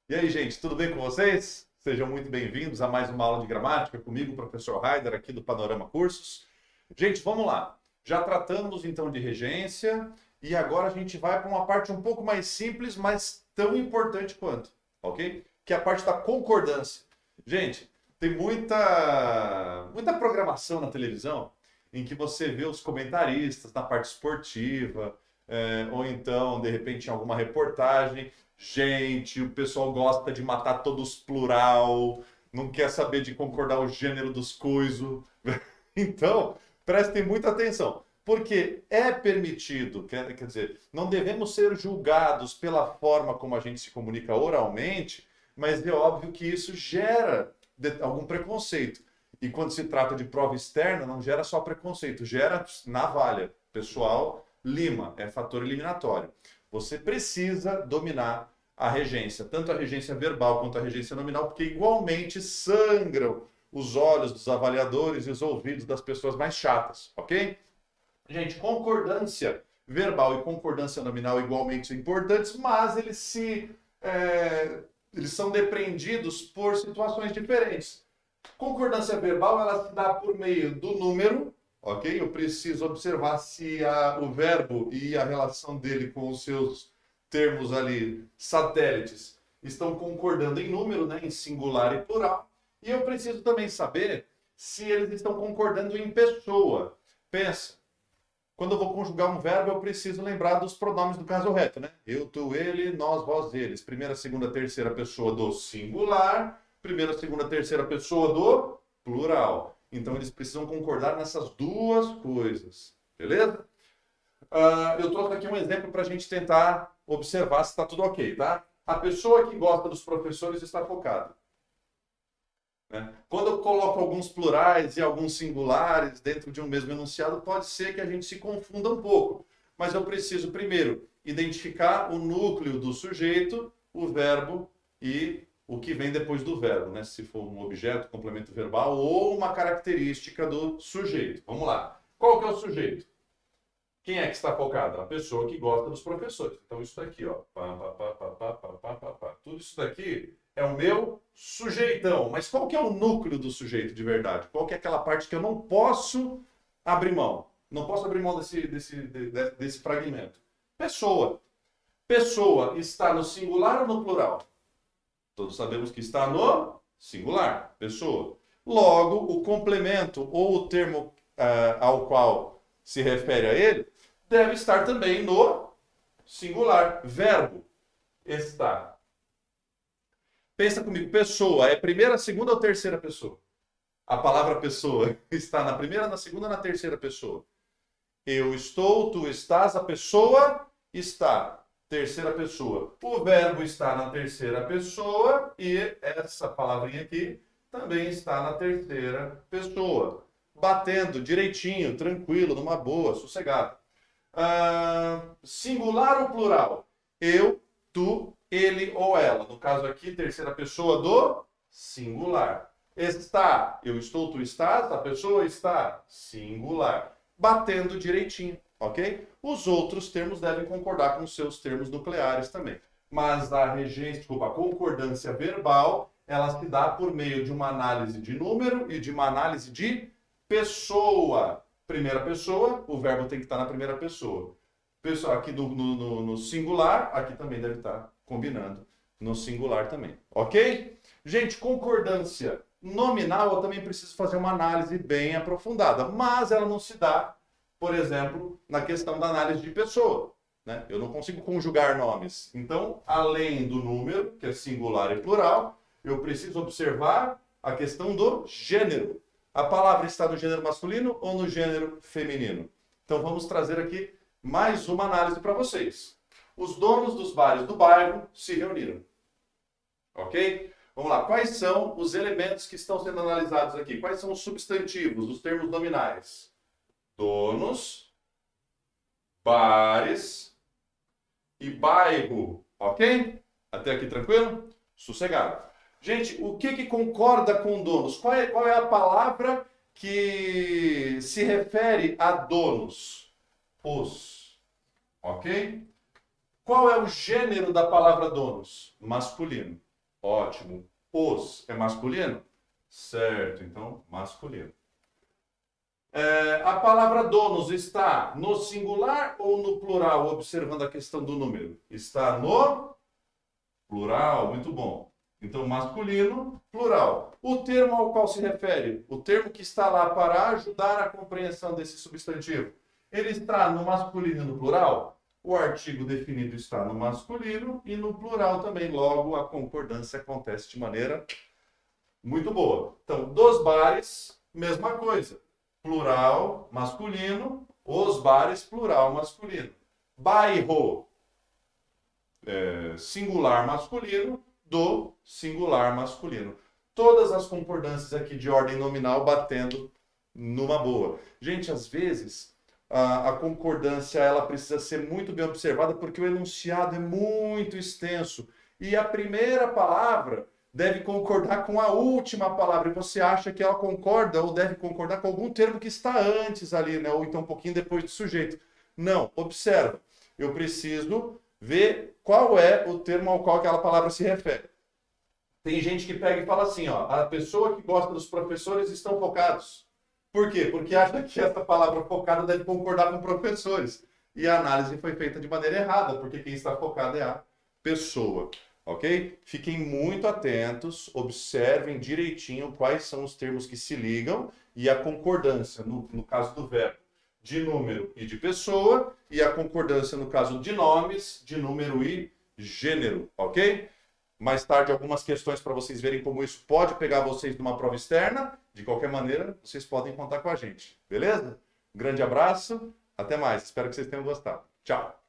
E aí, gente, tudo bem com vocês? Sejam muito bem-vindos a mais uma aula de gramática comigo, professor Raider, aqui do Panorama Cursos. Gente, vamos lá. Já tratamos então de regência e agora a gente vai para uma parte um pouco mais simples, mas tão importante quanto, ok? Que é a parte da concordância. Gente, tem muita programação na televisão em que você vê os comentaristas na parte esportiva, ou então, de repente, em alguma reportagem. Gente, o pessoal gosta de matar todos plural, não quer saber de concordar o gênero dos coisos. Então, prestem muita atenção, porque é permitido, quer dizer, não devemos ser julgados pela forma como a gente se comunica oralmente, mas é óbvio que isso gera algum preconceito. E quando se trata de prova externa, não gera só preconceito, gera navalha. Pessoal, lima, é fator eliminatório. Você precisa dominar a regência, tanto a regência verbal quanto a regência nominal, porque igualmente sangram os olhos dos avaliadores e os ouvidos das pessoas mais chatas, ok? Gente, concordância verbal e concordância nominal igualmente são importantes, mas eles são depreendidos por situações diferentes. Concordância verbal, ela se dá por meio do número, ok? Eu preciso observar se o verbo e a relação dele com os seus termos ali, satélites, estão concordando em número, né? Em singular e plural. E eu preciso também saber se eles estão concordando em pessoa. Pensa, quando eu vou conjugar um verbo, eu preciso lembrar dos pronomes do caso reto, né? Eu, tu, ele, nós, vós, eles. Primeira, segunda, terceira pessoa do singular, primeira, segunda, terceira pessoa do plural. Então, eles precisam concordar nessas duas coisas. Beleza? Eu trouxe aqui um exemplo para a gente tentar observar se está tudo ok, tá? A pessoa que gosta dos professores está focada. Né? Quando eu coloco alguns plurais e alguns singulares dentro de um mesmo enunciado, pode ser que a gente se confunda um pouco. Mas eu preciso, primeiro, identificar o núcleo do sujeito, o verbo e o que vem depois do verbo, né? Se for um objeto, complemento verbal ou uma característica do sujeito. Vamos lá. Qual que é o sujeito? Quem é que está focado? A pessoa que gosta dos professores. Então, isso daqui, ó. Tudo isso daqui é o meu sujeitão. Mas qual que é o núcleo do sujeito de verdade? Qual que é aquela parte que eu não posso abrir mão? Não posso abrir mão desse fragmento. Pessoa. Pessoa está no singular ou no plural? Todos sabemos que está no singular. Pessoa. Logo, o complemento ou o termo ao qual se refere a ele deve estar também no singular. Verbo. Estar. Pensa comigo, pessoa é primeira, segunda ou terceira pessoa? A palavra pessoa está na primeira, na segunda ou na terceira pessoa? Eu estou, tu estás, a pessoa está. Terceira pessoa. O verbo está na terceira pessoa e essa palavrinha aqui também está na terceira pessoa. Batendo direitinho, tranquilo, numa boa, sossegado. Singular ou plural? Eu, tu, ele ou ela. No caso aqui, terceira pessoa do singular. Está, eu estou, tu estás, a pessoa está. Singular. Batendo direitinho, ok? Os outros termos devem concordar com os seus termos nucleares também. Mas a a concordância verbal, ela se dá por meio de uma análise de número e de uma análise de pessoa. Primeira pessoa, o verbo tem que estar na primeira pessoa. Pessoa, aqui no singular, aqui também deve estar combinando no singular também. Ok? Gente, concordância nominal eu também preciso fazer uma análise bem aprofundada, mas ela não se dá, por exemplo, na questão da análise de pessoa. Né? Eu não consigo conjugar nomes. Então, além do número, que é singular e plural, eu preciso observar a questão do gênero. A palavra está no gênero masculino ou no gênero feminino? Então vamos trazer aqui mais uma análise para vocês. Os donos dos bares do bairro se reuniram. Ok? Vamos lá. Quais são os elementos que estão sendo analisados aqui? Quais são os substantivos, os termos nominais? Donos, bares e bairro. Ok? Até aqui tranquilo? Sossegado. Gente, o que concorda com donos? Qual é a palavra que se refere a donos? Os. Ok? Qual é o gênero da palavra donos? Masculino. Ótimo. Os é masculino? Certo, então masculino. A palavra donos está no singular ou no plural? Observando a questão do número. Está no plural, muito bom. Então, masculino, plural. O termo ao qual se refere, o termo que está lá para ajudar a compreensão desse substantivo, ele está no masculino e no plural? O artigo definido está no masculino e no plural também. Logo, a concordância acontece de maneira muito boa. Então, dos bares, mesma coisa. Plural masculino, os bares, plural masculino. Bairro, singular masculino, do singular masculino. Todas as concordâncias aqui de ordem nominal batendo numa boa. Gente, às vezes a concordância ela precisa ser muito bem observada porque o enunciado é muito extenso e a primeira palavra deve concordar com a última palavra e você acha que ela concorda ou deve concordar com algum termo que está antes ali, né? Ou então um pouquinho depois do sujeito. Não, observa. Eu preciso ver qual é o termo ao qual aquela palavra se refere. Tem gente que pega e fala assim, ó, a pessoa que gosta dos professores estão focados. Por quê? Porque acha que essa palavra focada deve concordar com professores. E a análise foi feita de maneira errada, porque quem está focado é a pessoa. Ok? Fiquem muito atentos, observem direitinho quais são os termos que se ligam e a concordância, no caso do verbo, de número e de pessoa, e a concordância no caso de nomes, de número e gênero, ok? Mais tarde, algumas questões para vocês verem como isso pode pegar vocês numa prova externa. De qualquer maneira, vocês podem contar com a gente, beleza? Um grande abraço, até mais. Espero que vocês tenham gostado. Tchau!